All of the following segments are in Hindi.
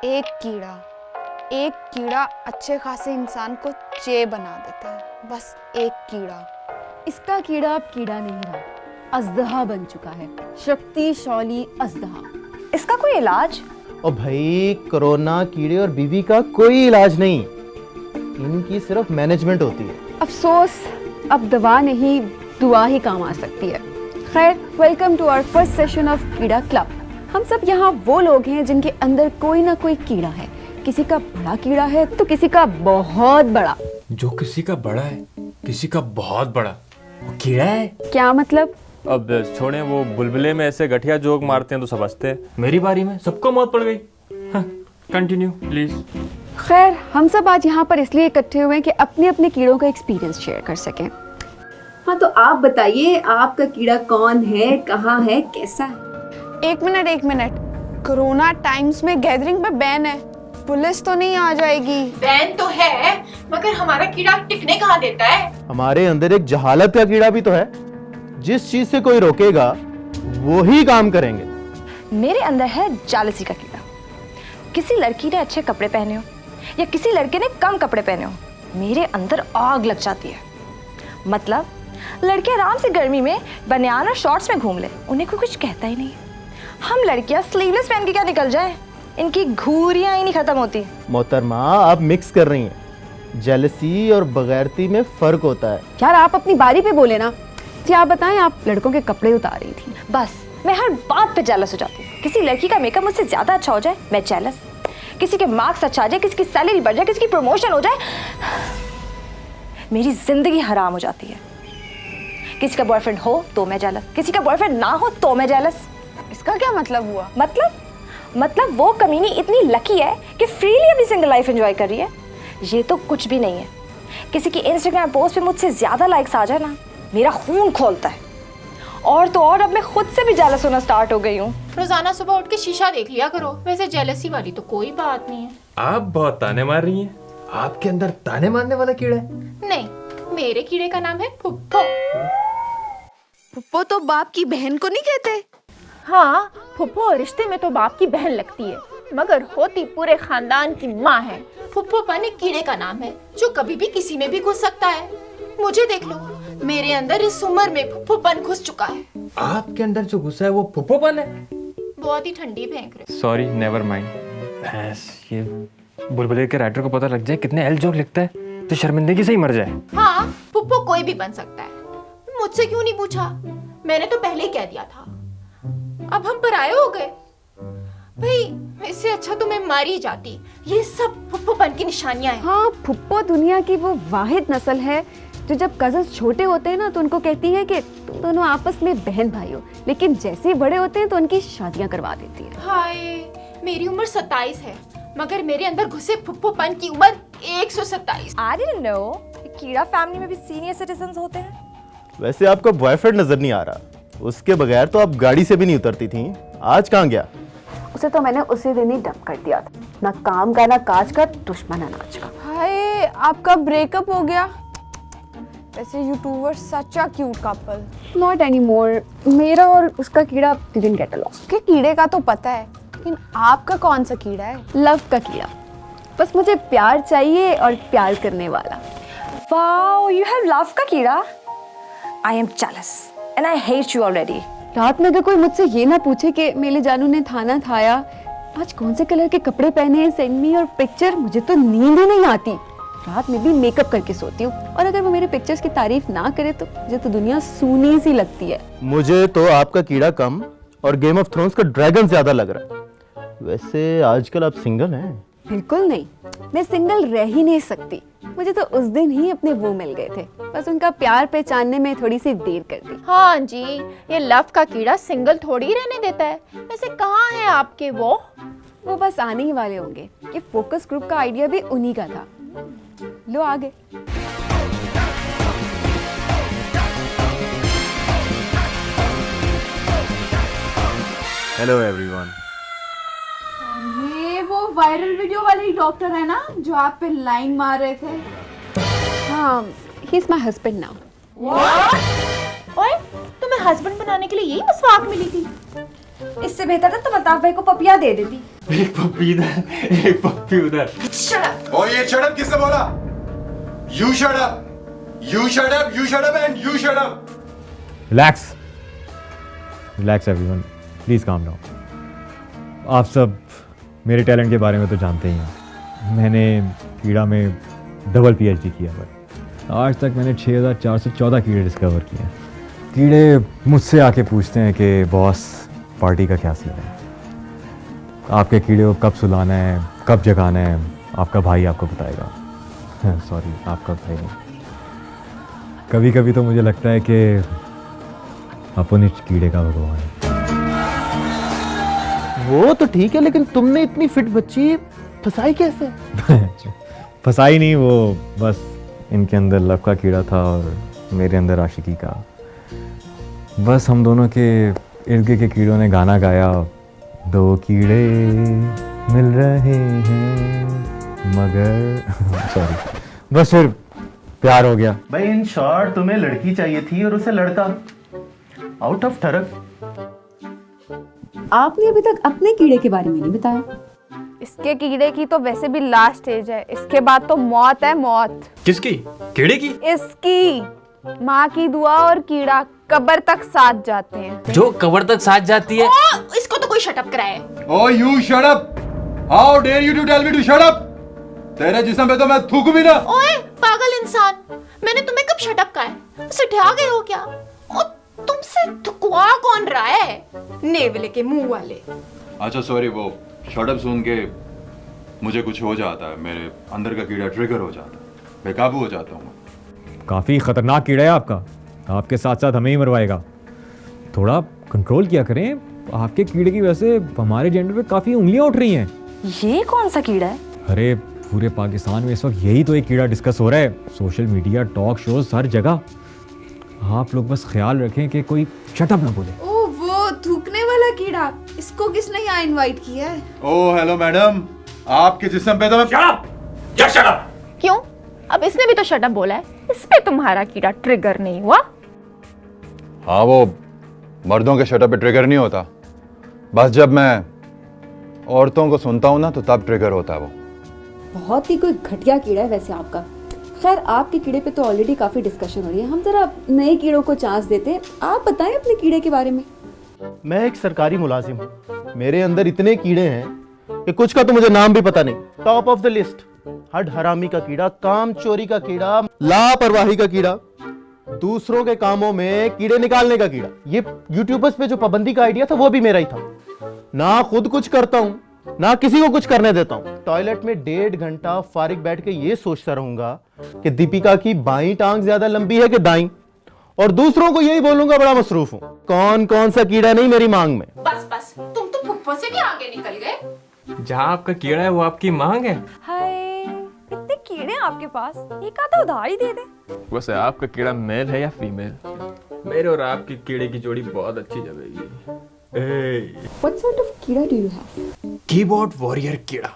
एक कीड़ा अच्छे खासे इंसान को चे बना देता है। बस एक कीड़ा। इसका कीड़ा अब कीड़ा नहीं रहा, अजदहा बन चुका है, शक्तिशाली अजदहा। इसका कोई इलाज? और भाई कोरोना कीड़े और बीवी का कोई इलाज नहीं, इनकी सिर्फ मैनेजमेंट होती है। अफसोस अब दवा नहीं दुआ ही काम आ सकती है। खैर, welcome to our first session of कीड़ा क्लब। हम सब यहाँ वो लोग हैं जिनके अंदर कोई ना कोई कीड़ा है। किसी का बड़ा कीड़ा है तो किसी का बहुत बड़ा। जो किसी का बड़ा है, किसी का बहुत बड़ा, वो कीड़ा है। क्या मतलब? अब छोड़े, वो बुलबुले में ऐसे गठिया जोक मारते हैं तो समझते हैं। मेरी बारी में सबको मौत पड़ गई। Continue please. खैर, हम सब आज यहाँ पर इसलिए इकट्ठे हुए हैं कि अपने अपने कीड़ों का एक्सपीरियंस शेयर कर सकें। हाँ, तो आप बताइए, आपका कीड़ा कौन है, कहाँ है, कैसा है? एक मिनट, कोरोना टाइम्स में गैदरिंग पे बैन है, पुलिस तो नहीं आ जाएगी? बैन तो है, मगर हमारा कीड़ा टिकने कहाँ देता है? हमारे अंदर एक जहालत का कीड़ा भी तो है, जिस चीज से कोई रोकेगा वो ही काम करेंगे। मेरे अंदर है जालसी का कीड़ा। किसी लड़की ने अच्छे कपड़े पहने हो या किसी लड़के ने कम कपड़े पहने हो, मेरे अंदर आग लग जाती है। मतलब लड़के आराम से गर्मी में बनियान और शॉर्ट्स में घूम ले, उन्हें कोई कुछ कहता ही नहीं। हम लड़कियां स्लीवलेस पहन के क्या निकल जाए, इनकी घूरियां ही नहीं खत्म होती। मोहतरमा, आप मिक्स कर रही हैं। जेलसी और बगैरती में फर्क होता है। यार, आप अपनी बारी पे बोले ना। जी आप बताएं, आप लड़कों के कपड़े उतार रही थी। बस मैं हर बात पे जेलस हो जाती हूँ। किसी लड़की का मेकअप मुझसे ज्यादा अच्छा हो जाए, मैं जेलस। किसी के मार्क्स अच्छा आ जाए, किसी की सैलरी बढ़ जाए, किसी की प्रमोशन हो जाए, मेरी जिंदगी हराम हो जाती है। किसी का बॉयफ्रेंड हो तो मैं जेलस, किसी का बॉयफ्रेंड ना हो तो मैं जेलस। इसका क्या मतलब हुआ? मतलब वो कमीनी इतनी लकी है कि फ्रीली अपनी सिंगल लाइफ एंजॉय कर रही है। ये तो कुछ भी नहीं है। किसी की इंस्टाग्राम पोस्ट पे मुझसे ज्यादा लाइक्स आ जाए ना, मेरा खून खोलता है। और तो और अब मैं खुद से भी जेलस होना स्टार्ट हो गई हूँ। रोजाना सुबह उठ के शीशा देख लिया करो। वैसे जेलसी वाली तो कोई बात नहीं है। आप बहुत ताने मार रही हैं। आपके अंदर ताने मारने वाला कीड़ा है? नहीं, मेरे कीड़े का नाम है फुप्पो। पुप्पो तो बाप की बहन को नहीं कहते? हाँ, फुप्पो रिश्ते में तो बाप की बहन लगती है, मगर होती पूरे खानदान की माँ है। फुप्पोपन एक कीड़े का नाम है जो कभी भी किसी में भी घुस सकता है। मुझे देख लो, मेरे अंदर इस उम्र में फुप्पोपन घुस चुका है। आपके अंदर जो घुसा है वो फुप्पोपन है? बहुत ही ठंडी फेंक रहे। Sorry, never mind. भैंस, ये बुलबुले के राइटर को पता लग जाए कितने एल जोक लिखता है तो शर्मिंदगी से ही मर जाए। हाँ, फुप्पो कोई भी बन सकता है। मुझसे क्यों नहीं पूछा? मैंने तो पहले ही कह दिया था। अब हम पराये हो गए। भाई, इससे अच्छा तो मैं मर ही जाती। ये सब फुप्पोपन की निशानियां हैं। हाँ, फुप्पो दुनिया की वो वाहिद नस्ल है जो जब कजन्स छोटे होते हैं ना तो उनको कहती है कि तुम दोनों आपस में बहन भाई हो, लेकिन जैसे ही बड़े होते हैं तो उनकी शादियां करवा देती है। हाय, मेरी उम्र 27 है, मगर मेरे अंदर घुसे फुप्पोपन की उम्र 127। I didn't know कीड़ा फैमिली में भी सीनियर सिटीजन्स होते हैं। वैसे आपका बॉयफ्रेंड नजर नहीं आ रहा, उसके बगैर तो आप गाड़ी से भी नहीं उतरती थी। आज कहाँ गया? उसे तो मैंने उसी दिन ही डंप कर दिया था। ना काम का ना काज का, दुश्मन अनाज का। हाय, आपका ब्रेकअप हो गया? वैसे YouTuber such a cute couple. Not any more. मेरा और उसका कीड़ा डिडंट गेट अलॉन्ग। उसके कीड़े का तो पता है, लेकिन आपका कौन सा कीड़ा है? लव का कीड़ा। बस मुझे प्यार चाहिए और प्यार करने वाला। Wow, you have love का कीड़ा? I am jealous and I hate you already. रात में अगर कोई मुझसे ये ना पूछे कि मेले जानू ने खाना खाया, आज कौन से कलर के कपड़े पहने हैं, सेंड मी और पिक्चर, मुझे तो नींद ही नहीं आती। रात में भी मेकअप करके सोती हूँ, और अगर वो मेरे पिक्चर्स की तारीफ ना करे तो मुझे तो दुनिया सूनी सी लगती है। मुझे तो आपका कीड़ा कम और गेम ऑफ थ्रोन्स का ड्रैगन ज्यादा लग रहा है। वैसे आजकल आप सिंगल हैं? बिल्कुल नहीं, मैं सिंगल रह ही नहीं सकती। मुझे तो उस दिन ही अपने वो मिल गए थे, बस उनका प्यार पहचानने में थोड़ी सी देर कर दी। हाँ जी, ये लव का कीड़ा सिंगल थोड़ी ही रहने देता है। वैसे कहाँ है आपके वो बस आने ही वाले होंगे। ये फोकस ग्रुप का आइडिया भी उन्हीं का था। लो आगे। Hello everyone. ये वो वायरल वीडियो वाले डॉक्टर है ना जो आप पे लाइन मार रहे थे? हाँ, he is my husband now. ओए, तुम्हें हस्बैंड बनाने के लिए यही मसवाक मिली थी? इससे बेहतर है तुम अल्ताफ भाई को पपिया दे देती। एक पप्पी इधर, एक पप्पी उधर। ओ ये शट अप किसने बोला? You shut up, you shut up, you shut up and you shut up. Relax relax everyone, please calm down. आप सब मेरे टैलेंट के बारे में तो जानते ही हैं। मैंने कीड़ा में डबल PhD किया है। आज तक मैंने 6414 कीड़े डिस्कवर किए हैं। कीड़े मुझसे आके पूछते हैं कि बॉस पार्टी का क्या सीन है, आपके कीड़े को कब सुलाना है, कब जगाना है, आपका भाई आपको बताएगा। सॉरी, आपका भाई नहीं। कभी कभी तो मुझे लगता है कि अपन इस कीड़े का भगवान है। वो तो ठीक है, लेकिन तुमने इतनी फिट बच्ची फंसाई कैसे? फंसाई नहीं, वो बस इनके अंदर लव का कीड़ा था और मेरे अंदर आशिकी का। बस हम दोनों के इर्द गिर्द के कीड़ों ने गाना गाया, दो कीड़े मिल रहे हैं मगर सॉरी, बस फिर प्यार हो गया। भाई इन शॉर्ट तुम्हें लड़की चाहिए थी और उसे लड़का। आउट ऑफ ठरक। आपने अभी तक अपने कीड़े के बारे में नहीं बताया। इसके कीड़े की तो वैसे भी लास्ट स्टेज है, इसके बाद तो मौत है, मौत। किसकी? कीड़े की? इसकी माँ की दुआ और कीड़ा कब्र तक साथ जाते हैं। जो कब्र तक साथ जाती है। इसको तो कोई शटअप कराए। Oh you shut up, how dare you to tell me to shut up. तेरे जिस्म पे तो मैं थूक भी ना। ओए पागल इंसान, मैंने तुम्हें कब शटअप कहा है? उसे ढा गए हो क्या? और तुमसे थुकवा कौन रहा है? नेवले के मुंह वाले। अच्छा सॉरी, वो शट अप सुन के मुझे कुछ हो जाता है, मेरे अंदर का कीड़ा ट्रिगर हो जाता है, बेकाबू हो जाता हूँ। काफ़ी ख़तरनाक कीड़ा है आपका, आपके साथ साथ हमें ही मरवाएगा। थोड़ा कंट्रोल किया करें, आपके कीड़े की वजह से हमारे जेंडर पे काफ़ी उंगलियां उठ रही हैं। ये कौन सा कीड़ा है? अरे पूरे पाकिस्तान में इस वक्त यही तो एक कीड़ा डिस्कस हो रहा है, सोशल मीडिया, टॉक शोज, हर जगह। आप लोग बस ख्याल रखें कि कोई शटअप ना बोले। ओ वो थूकने वाला कीड़ा, इसको किसने यहाँ इनवाइट किया है? ओ हेलो मैडम, आपके जिस्म पे तो मैं शट अप। क्यों? अब इसने भी तो शटअप बोला है, इस पे तुम्हारा कीड़ा ट्रिगर नहीं हुआ? हाँ, वो मर्दों के शटअप पे ट्रिगर नहीं होता, बस जब मैं औरतों को सुनता हूँ ना तो तब ट्रिगर होता है वो। बहुत ही कोई घटिया कीड़ा है वैसे आपका। खैर, आपके कीड़े पे तो ऑलरेडी काफी डिस्कशन हो रही है, हम जरा नए कीड़ों को चांस देते हैं। आप बताएं अपने कीड़े के बारे में। मैं एक सरकारी मुलाजिम हूँ, मेरे अंदर इतने कीड़े हैं कि कुछ का तो मुझे नाम भी पता नहीं। टॉप ऑफ द लिस्ट हड हरामी का कीड़ा, काम चोरी का कीड़ा, लापरवाही का कीड़ा, दूसरों के कामों में कीड़े निकालने का कीड़ा। ये यूट्यूबर्स पे जो पाबंदी का आइडिया था वो भी मेरा ही था। ना खुद कुछ करता हूं, ना किसी को कुछ करने देता हूं। टॉयलेट में 1.5 घंटा फारिग बैठ के ये सोचता रहूंगा कि दीपिका की बाईं टांग ज्यादा लंबी है कि दाईं, और दूसरों को यही बोलूंगा बड़ा मसरूफ हूं। कौन कौन सा कीड़ा नहीं मेरी मांग में। बस बस, तुम तो फुफ्फो से भी आगे निकल गए। जहाँ आपका कीड़ा है वो आपकी मांग है। हाय, इतने कीड़े आपके पास, एक आधा उधार ही दे दे। वैसे आपका कीड़ा मेल है या फीमेल? मेरे और आपकी कीड़े की जोड़ी बहुत अच्छी जमेगी। What sort of कीड़ा do you have? Keyboard warrior कीड़ा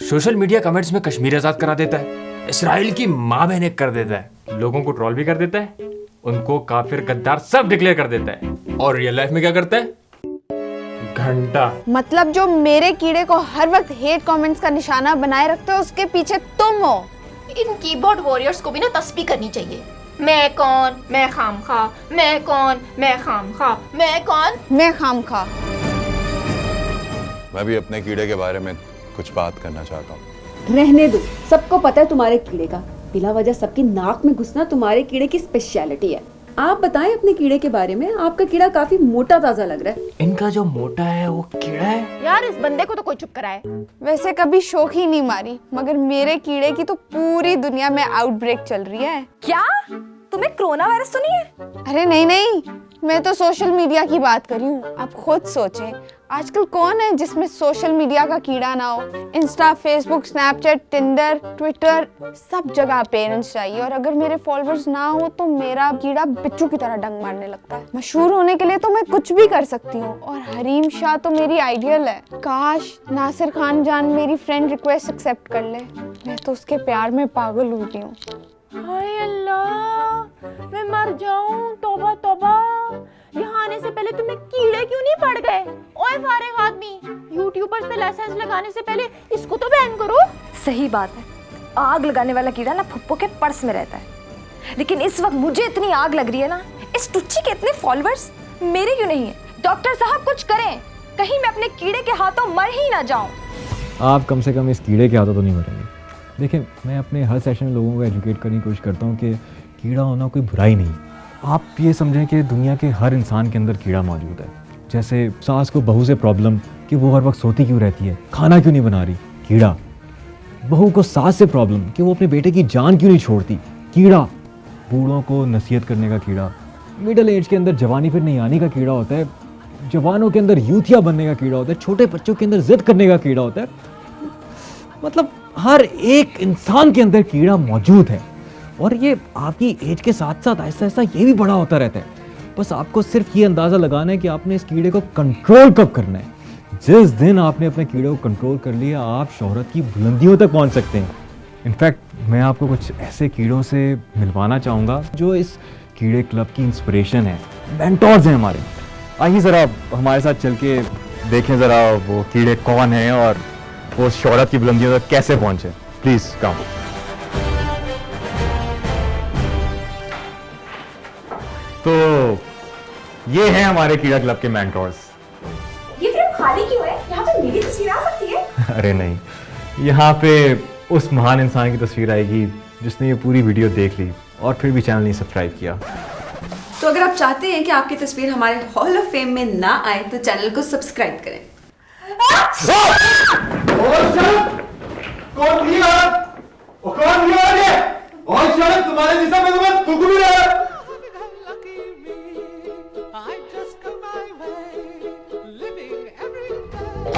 सोशल मीडिया कमेंट्स में कश्मीर आजाद करा देता है, इसराइल की माँ बहने कर देता है, लोगों को ट्रोल भी कर देता है, उनको काफिर गद्दार सब डिक्लेयर कर देता है। और रियल लाइफ में क्या करता है? घंटा। मतलब जो मेरे कीड़े को हर वक्त हेट कमेंट्स का निशाना बनाए रखते हो, उसके पीछे तुम हो। इन कीबोर्ड वॉरियर्स को भी ना तस्बीह करनी चाहिए। मैं कौन, मैं खामखा, मैं कौन, मैं खामखा, मैं कौन, मैं खामखा। मैं भी अपने कीड़े के बारे में कुछ बात करना चाहता हूँ। रहने दो, सबको पता है तुम्हारे कीड़े का। बिला वजह सबकी नाक में घुसना तुम्हारे कीड़े की स्पेशलिटी है। आप बताएं अपने कीड़े के बारे में। आपका कीड़ा काफी मोटा ताजा लग रहा है। इनका जो मोटा है वो कीड़ा है। यार इस बंदे को तो कोई चुप कराए। वैसे कभी शौक ही नहीं मारी, मगर मेरे कीड़े की तो पूरी दुनिया में आउटब्रेक चल रही है। क्या तुम्हें कोरोना वायरस तो नहीं है? अरे नहीं नहीं, मैं तो सोशल मीडिया की बात कर रही हूँ। आप खुद सोचें, आजकल कौन है जिसमें सोशल मीडिया का कीड़ा ना हो। Insta, Facebook, Snapchat, Tinder, Twitter, सब जगह पेरेंट्स चाहिए। और अगर मेरे फॉलोअर्स ना हो तो मेरा कीड़ा बिच्छू की तरह डंग मारने लगता है। मशहूर होने के लिए तो मैं कुछ भी कर सकती हूँ, और हरीम शाह तो मेरी आइडियल है। काश नासिर खान जान मेरी फ्रेंड रिक्वेस्ट एक्सेप्ट कर ले, मैं तो उसके प्यार में पागल हो रही हूँ। हाय अल्लाह, मैं मर जाऊं। तौबा तौबा, यहाँ आने से पहले तुम्हें कीड़े क्यों नहीं पड़ गए? ओए फारिग आदमी, यूट्यूबर्स पे लाइसेंस लगाने से पहले इसको तो बैन करो। सही बात है, आग लगाने वाला कीड़ा ना फुप्पो के पर्स में रहता है, लेकिन इस वक्त मुझे इतनी आग लग रही है ना, इस टुच्ची के इतने फॉलोअर्स मेरे क्यों नहीं है? डॉक्टर साहब कुछ करें, कहीं मैं अपने कीड़े के हाथों मर ही ना जाऊं। आप कम से कम इस कीड़े के हाथों तो नहीं मरेंगे। देखिए, मैं अपने हर सेशन में लोगों को एजुकेट करने की कोशिश करता हूँ कि कीड़ा होना कोई बुराई नहीं। आप ये समझें कि दुनिया के हर इंसान के अंदर कीड़ा मौजूद है। जैसे सास को बहू से प्रॉब्लम कि वो हर वक्त सोती क्यों रहती है, खाना क्यों नहीं बना रही, कीड़ा। बहू को सास से प्रॉब्लम कि वो अपने बेटे की जान क्यों नहीं छोड़ती, कीड़ा। बूढ़ों को नसीहत करने का कीड़ा, मिडिल एज के अंदर जवानी फिर नहीं आने का कीड़ा होता है, जवानों के अंदर यूथिया बनने का कीड़ा होता है, छोटे बच्चों के अंदर जिद करने का कीड़ा होता है। मतलब हर एक इंसान के अंदर कीड़ा मौजूद है, और ये आपकी एज के साथ साथ ऐसा ऐसा ये भी बड़ा होता रहता है। बस आपको सिर्फ ये अंदाज़ा लगाना है कि आपने इस कीड़े को कंट्रोल कब करना है। जिस दिन आपने अपने कीड़े को कंट्रोल कर लिया, आप शोहरत की बुलंदियों तक पहुंच सकते हैं। इनफैक्ट मैं आपको कुछ ऐसे कीड़ों से मिलवाना चाहूँगा जो इस कीड़े क्लब की इंस्पिरेशन है, मेंटोर्स हैं हमारे। आइए ज़रा हमारे साथ चल के देखें ज़रा वो कीड़े कौन हैं और वो शोहरत की बुलंदियों तक कैसे पहुँचे। प्लीज़ कम। तो ये हैं हमारे कीड़ा क्लब के मेंटोर्स। ये फ्रेम खाली क्यों है? यहाँ पे मेरी तस्वीर आ सकती है? अरे नहीं, यहाँ पे उस महान इंसान की तस्वीर आएगी जिसने ये पूरी वीडियो देख ली और फिर भी चैनल नहीं सब्सक्राइब किया। तो अगर आप चाहते हैं कि आपकी तस्वीर हमारे हॉल ऑफ फेम में ना आए तो चैनल को सब्सक्राइब करें। कौन भी तुम्हारे दिशा में तुम्हें थूक भी रहा है।